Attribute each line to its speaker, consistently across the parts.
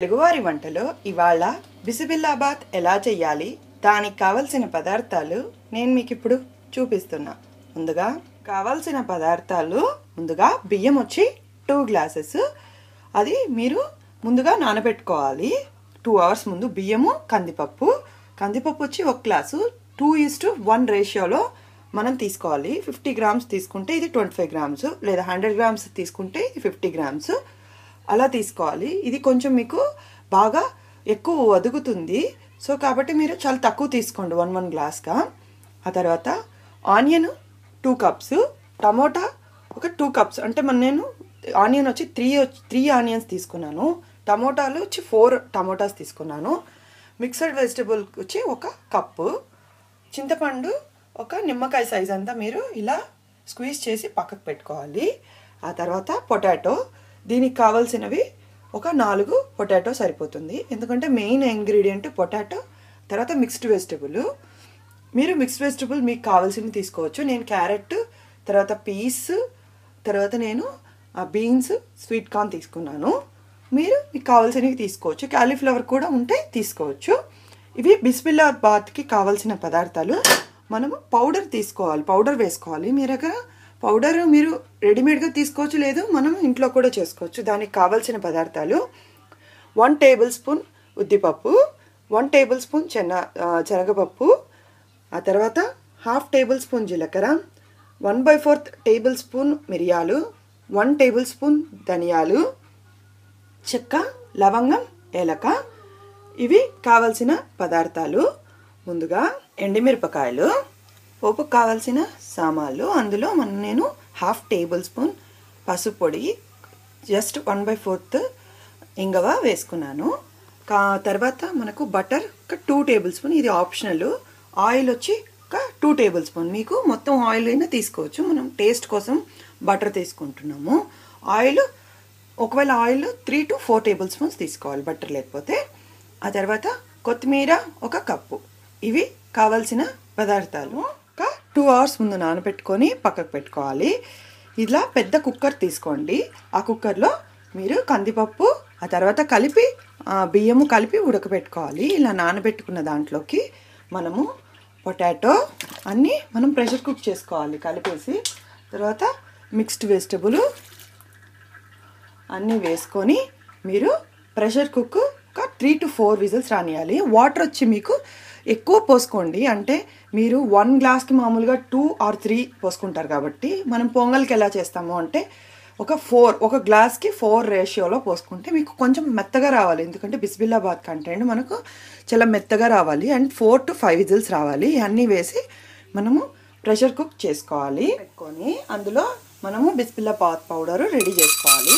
Speaker 1: తెలుగువారి వంటలో ఇవాళ బిసిబిల్లాబాత్ ఎలా చేయాలి, దానికి కావలసిన పదార్థాలు నేను మీకు ఇప్పుడు చూపిస్తున్నా. ముందుగా కావాల్సిన పదార్థాలు, ముందుగా బియ్యం వచ్చి 2 గ్లాసెస్. అది మీరు ముందుగా నానబెట్టుకోవాలి. 2 hours ముందు బియ్యము, కందిపప్పు వచ్చి 1 గ్లాసు 2:1 రేషియోలో మనం తీసుకోవాలి. 50 grams తీసుకుంటే ఇది 25 grams, లేదా 100 grams తీసుకుంటే ఇది 50 grams అలా తీసుకోవాలి. ఇది కొంచెం మీకు బాగా ఎక్కువ వదుగుతుంది, సో కాబట్టి మీరు చాలా తక్కువ తీసుకోండి, 1 గ్లాస్గా. ఆ తర్వాత ఆనియన్ 2 cups, టమోటా ఒక 2 cups. అంటే నేను ఆనియన్ వచ్చి 3 ఆనియన్స్ తీసుకున్నాను, టమోటాలు వచ్చి 4 టమోటాస్ తీసుకున్నాను. మిక్స్డ్ వెజిటబుల్ వచ్చి 1 కప్పు, చింతపండు ఒక నిమ్మకాయ సైజ్ అంతా మీరు ఇలా స్క్వీజ్ చేసి పక్కకు పెట్టుకోవాలి. ఆ తర్వాత పొటాటో, దీనికి కావాల్సినవి ఒక 4 పొటాటో సరిపోతుంది, ఎందుకంటే మెయిన్ ఇంగ్రీడియంట్ పొటాటో. తర్వాత మిక్స్డ్ వెజిటబుల్, మీరు మిక్స్డ్ వెజిటబుల్ మీకు కావాల్సినవి తీసుకోవచ్చు. నేను క్యారెట్, తర్వాత పీస్, తర్వాత నేను బీన్స్, స్వీట్ కార్న్ తీసుకున్నాను. మీరు మీకు కావాల్సినవి తీసుకోవచ్చు, క్యాలీఫ్లవర్ కూడా ఉంటే తీసుకోవచ్చు. ఇవి బిస్మిల్లాబాత్కి కావాల్సిన పదార్థాలు. మనము పౌడర్ తీసుకోవాలి, పౌడర్ వేసుకోవాలి. మీ దగ్గర పౌడర్ మీరు రెడీమేడ్గా తీసుకోవచ్చు, లేదు మనం ఇంట్లో కూడా చేసుకోవచ్చు. దానికి కావాల్సిన పదార్థాలు 1 tablespoon ఉద్దిపప్పు, 1 tablespoon శనగపప్పు, ఆ తర్వాత 1/2 tablespoon జీలకర్ర, 1/4 tablespoon మిరియాలు, 1 tablespoon ధనియాలు, చెక్క, లవంగం, ఏలక. ఇవి కావలసిన పదార్థాలు. ముందుగా ఎండుమిరపకాయలు, పోపుకు కావాల్సిన సామాన్లు. అందులో నేను 1/2 tablespoon పసుపు పొడి, జస్ట్ 1/4 ఇంగవ వేసుకున్నాను. తర్వాత మనకు బటర్ ఒక 2 tablespoon, ఇది ఆప్షనల్. ఆయిల్ వచ్చి ఒక 2 tablespoon, మీకు మొత్తం ఆయిల్ అయినా తీసుకోవచ్చు, మనం టేస్ట్ కోసం బటర్ తీసుకుంటున్నాము. ఆయిల్ ఒకవేళ ఆయిల్ 3 to 4 tablespoons తీసుకోవాలి, బటర్ లేకపోతే. ఆ తర్వాత కొత్తిమీర 1 కప్పు. ఇవి కావాల్సిన పదార్థాలు. ఒక 2 hours ముందు నానబెట్టుకొని పక్కకు పెట్టుకోవాలి. ఇలా పెద్ద కుక్కర్ తీసుకోండి. ఆ కుక్కర్లో మీరు కందిపప్పు, ఆ తర్వాత కలిపి బియ్యము కలిపి ఉడకబెట్టుకోవాలి. ఇలా నానబెట్టుకున్న దాంట్లోకి మనము పొటాటో అన్నీ మనం ప్రెషర్ కుక్ చేసుకోవాలి కలిపేసి. తర్వాత మిక్స్డ్ వెజిటబుల్ అన్నీ వేసుకొని మీరు ప్రెషర్ కుక్ ఒక 3 to 4 విజిల్స్ రానియాలి. వాటర్ వచ్చి మీకు ఎక్కువ పోసుకోండి, అంటే మీరు 1 గ్లాస్కి మామూలుగా 2 or 3 పోసుకుంటారు కాబట్టి మనం పొంగల్కి ఎలా చేస్తాము అంటే ఒక గ్లాస్కి 4 రేషియోలో పోసుకుంటే మీకు కొంచెం మెత్తగా రావాలి, ఎందుకంటే బిస్మిల్లాబాత్ కంటెంట్ మనకు చాలా మెత్తగా రావాలి. అండ్ 4 to 5 విజిల్స్ రావాలి. అన్నీ వేసి మనము ప్రెషర్ కుక్ చేసుకోవాలి. పెట్టుకొని అందులో మనము బిస్మిల్లాబాత్ పౌడరు రెడీ చేసుకోవాలి.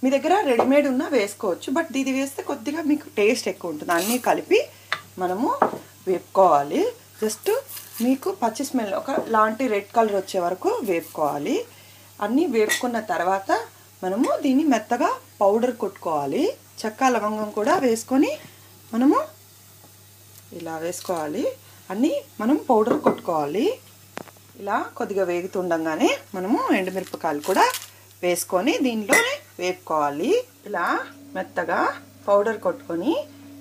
Speaker 1: మీ దగ్గర రెడీమేడ్ ఉన్నా వేసుకోవచ్చు, బట్ ఇది వేస్తే కొద్దిగా మీకు టేస్ట్ ఎక్కువ ఉంటుంది. అన్నీ కలిపి మనము వేపుకోవాలి. జస్ట్ మీకు పచ్చి స్మెల్ ఒక లాంటి రెడ్ కలర్ వచ్చే వరకు వేపుకోవాలి. అన్నీ వేపుకున్న తర్వాత మనము దీన్ని మెత్తగా పౌడర్ కొట్టుకోవాలి. చెక్క, లవంగం కూడా వేసుకొని మనము ఇలా వేసుకోవాలి. అన్నీ మనం పౌడర్ కొట్టుకోవాలి. ఇలా కొద్దిగా వేగుతుండగానే మనము ఎండుమిరపకాయలు కూడా వేసుకొని దీనిలోనే వేపుకోవాలి. ఇలా మెత్తగా పౌడర్ కొట్టుకొని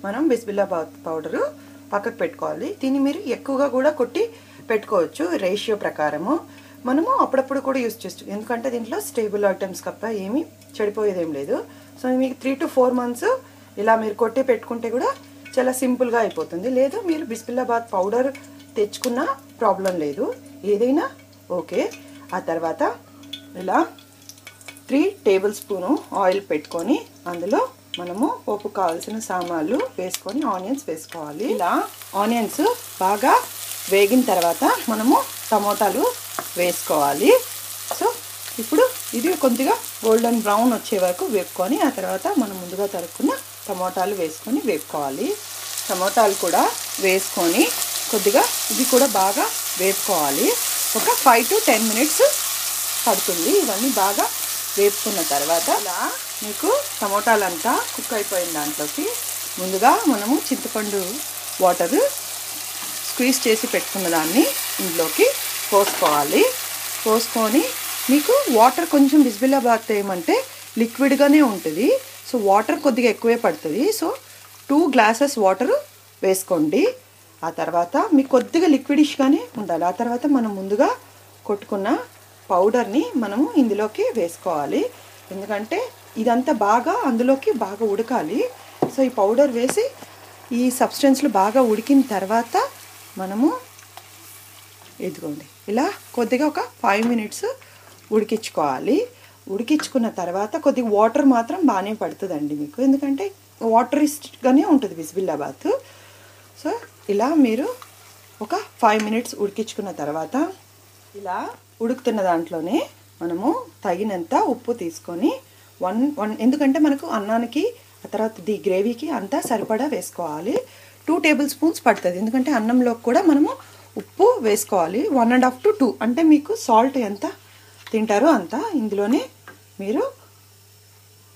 Speaker 1: మనం బిస్మిల్లాబాత్ పౌడరు పక్కకు పెట్టుకోవాలి. దీన్ని మీరు ఎక్కువగా కూడా కొట్టి పెట్టుకోవచ్చు రేషియో ప్రకారము. మనము అప్పుడప్పుడు కూడా యూజ్ చేసుకోవచ్చు, ఎందుకంటే దీంట్లో స్టేబుల్ ఐటమ్స్ తప్ప ఏమీ చెడిపోయేదేం లేదు. సో మీకు 3 to 4 months ఇలా మీరు కొట్టి పెట్టుకుంటే కూడా చాలా సింపుల్గా అయిపోతుంది. లేదు మీరు బిస్మిల్లాబాత్ పౌడర్ తెచ్చుకున్న ప్రాబ్లం లేదు, ఏదైనా ఓకే. ఆ తర్వాత ఇలా 3 tablespoon ఆయిల్ పెట్టుకొని అందులో మనము పోపు కావాల్సిన సామాన్లు వేసుకొని ఆనియన్స్ వేసుకోవాలి. ఇలా ఆనియన్స్ బాగా వేగిన తర్వాత మనము టమోటాలు వేసుకోవాలి. సో ఇప్పుడు ఇది కొద్దిగా గోల్డెన్ బ్రౌన్ వచ్చే వరకు వేపుకొని ఆ తర్వాత మనం ముందుగా తరుక్కున్న టమోటాలు వేసుకొని వేపుకోవాలి. టమోటాలు కూడా వేసుకొని కొద్దిగా ఇది కూడా బాగా వేపుకోవాలి. ఒక 5 to 10 minutes పడుతుంది. ఇవన్నీ బాగా వేపుకున్న తర్వాత ఇలా మీకు టమోటాలంతా కుక్ అయిపోయిన దాంట్లోకి ముందుగా మనము చింతపండు వాటర్ స్క్వీజ్ చేసి పెట్టుకున్న దాన్ని ఇందులోకి పోసుకోవాలి. పోసుకొని మీకు వాటర్ కొంచెం బిస్మిల్లాబాత్ ఏమంటే లిక్విడ్గానే ఉంటుంది, సో వాటర్ కొద్దిగా ఎక్కువే పడుతుంది. సో 2 గ్లాసెస్ వాటర్ వేసుకోండి. ఆ తర్వాత మీకు కొద్దిగా లిక్విడిష్గానే ఉండాలి. ఆ తర్వాత మనం ముందుగా కొట్టుకున్న పౌడర్ని మనము ఇందులోకి వేసుకోవాలి. ఎందుకంటే ఇదంతా బాగా అందులోకి బాగా ఉడకాలి. సో ఈ పౌడర్ వేసి ఈ సబ్స్టెన్స్లు బాగా ఉడికిన తర్వాత మనము ఇదిగోండి ఇలా కొద్దిగా ఒక 5 మినిట్స్ ఉడికించుకోవాలి. ఉడికించుకున్న తర్వాత కొద్దిగా వాటర్ మాత్రం బాగానే పడుతుందండి మీకు, ఎందుకంటే వాటరిస్ట్గానే ఉంటుంది బిస్బిల్లాబాత్. సో ఇలా మీరు ఒక 5 మినిట్స్ ఉడికించుకున్న తర్వాత ఇలా ఉడుకుతున్న దాంట్లోనే మనము తగినంత ఉప్పు తీసుకొని ఎందుకంటే మనకు అన్నానికి ఆ తర్వాత ది గ్రేవీకి అంతా సరిపడా వేసుకోవాలి. 2 టేబుల్ స్పూన్స్ పడుతుంది, ఎందుకంటే అన్నంలో కూడా మనము ఉప్పు వేసుకోవాలి. 1.5 to 2 అంటే మీకు సాల్ట్ ఎంత తింటారో అంత ఇందులోనే మీరు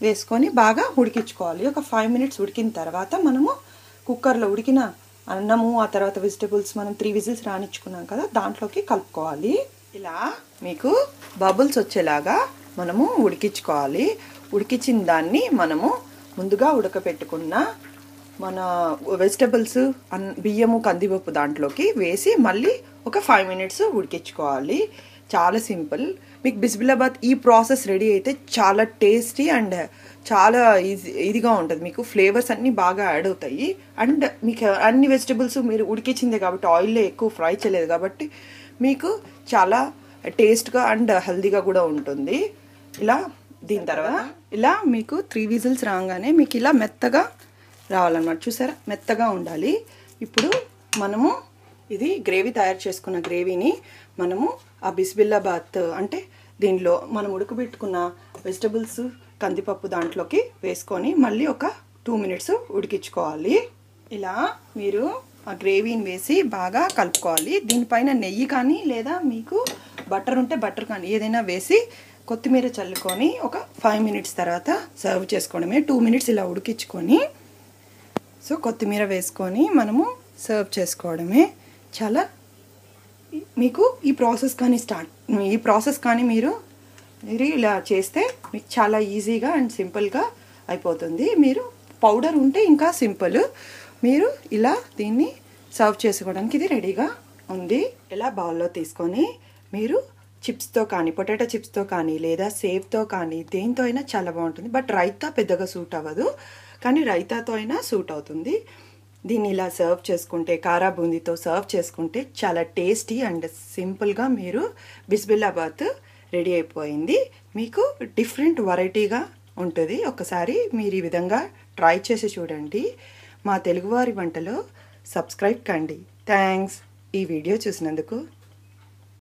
Speaker 1: వేసుకొని బాగా ఉడికించుకోవాలి. ఒక 5 మినిట్స్ ఉడికిన తర్వాత మనము కుక్కర్లో ఉడికిన అన్నము ఆ తర్వాత వెజిటబుల్స్ మనం 3 విజిల్స్ రానిచ్చుకున్నాం కదా, దాంట్లోకి కలుపుకోవాలి. ఇలా మీకు బబుల్స్ వచ్చేలాగా మనము ఉడికించుకోవాలి. ఉడికించిన దాన్ని మనము ముందుగా ఉడకపెట్టుకున్న మన వెజిటబుల్స్ బియ్యము కందిపప్పు దాంట్లోకి వేసి మళ్ళీ ఒక 5 మినిట్స్ ఉడికించుకోవాలి. చాలా సింపుల్. మీకు బిస్బిల్లాబాత్ ఈ ప్రాసెస్ రెడీ అయితే చాలా టేస్టీ అండ్ చాలా ఇదిగా ఉంటుంది. మీకు ఫ్లేవర్స్ అన్నీ బాగా యాడ్ అవుతాయి. అండ్ మీకు అన్ని వెజిటబుల్స్ మీరు ఉడికించిందే కాబట్టి ఆయిల్లో ఎక్కువ ఫ్రై చేయలేదు కాబట్టి మీకు చాలా టేస్ట్గా అండ్ హెల్దీగా కూడా ఉంటుంది. ఇలా దీని తర్వాత ఇలా మీకు 3 విజిల్స్ రాగానే మీకు ఇలా మెత్తగా రావాలన్నమాట. చూసారా, మెత్తగా ఉండాలి. ఇప్పుడు మనము ఇది గ్రేవీ తయారు చేసుకున్న గ్రేవీని మనము ఆ బిస్బిల్లాబాత్ అంటే దీనిలో మనం ఉడకబెట్టుకున్న వెజిటబుల్స్ కందిపప్పు దాంట్లోకి వేసుకొని మళ్ళీ ఒక 2 మినిట్స్ ఉడికించుకోవాలి. ఇలా మీరు ఆ గ్రేవీని వేసి బాగా కలుపుకోవాలి. దీనిపైన నెయ్యి కానీ లేదా మీకు బటర్ ఉంటే బటర్ కానీ ఏదైనా వేసి కొత్తిమీర చల్లుకొని ఒక 5 మినిట్స్ తర్వాత సర్వ్ చేసుకోవడమే. 2 మినిట్స్ ఇలా ఉడికించుకొని సో కొత్తిమీర వేసుకొని మనము సర్వ్ చేసుకోవడమే. చాలా మీకు ఈ ప్రాసెస్ కానీ మీరు ఇలా చేస్తే మీకు చాలా ఈజీగా అండ్ సింపుల్గా అయిపోతుంది. మీరు పౌడర్ ఉంటే ఇంకా సింపుల్. మీరు ఇలా దీన్ని సర్వ్ చేసుకోవడానికి ఇది రెడీగా ఉంది. ఇలా బౌల్లో తీసుకొని మీరు చిప్స్తో కానీ పొటాటో చిప్స్తో కానీ లేదా సేవ్తో కానీ దేంతో అయినా చాలా బాగుంటుంది. బట్ రైతా పెద్దగా సూట్ అవ్వదు, కానీ రైతాతో అయినా సూట్ అవుతుంది. దీన్ని ఇలా సర్వ్ చేసుకుంటే కారా బూందీతో సర్వ్ చేసుకుంటే చాలా టేస్టీ అండ్ సింపుల్గా మీరు బిస్బిల్లాబాత్ రెడీ అయిపోయింది. మీకు డిఫరెంట్ వెరైటీగా ఉంటుంది. ఒకసారి మీరు ఈ విధంగా ట్రై చేసి చూడండి. మా తెలుగువారి వంటలో సబ్స్క్రైబ్ కండి. థ్యాంక్స్ ఈ వీడియో చూసినందుకు.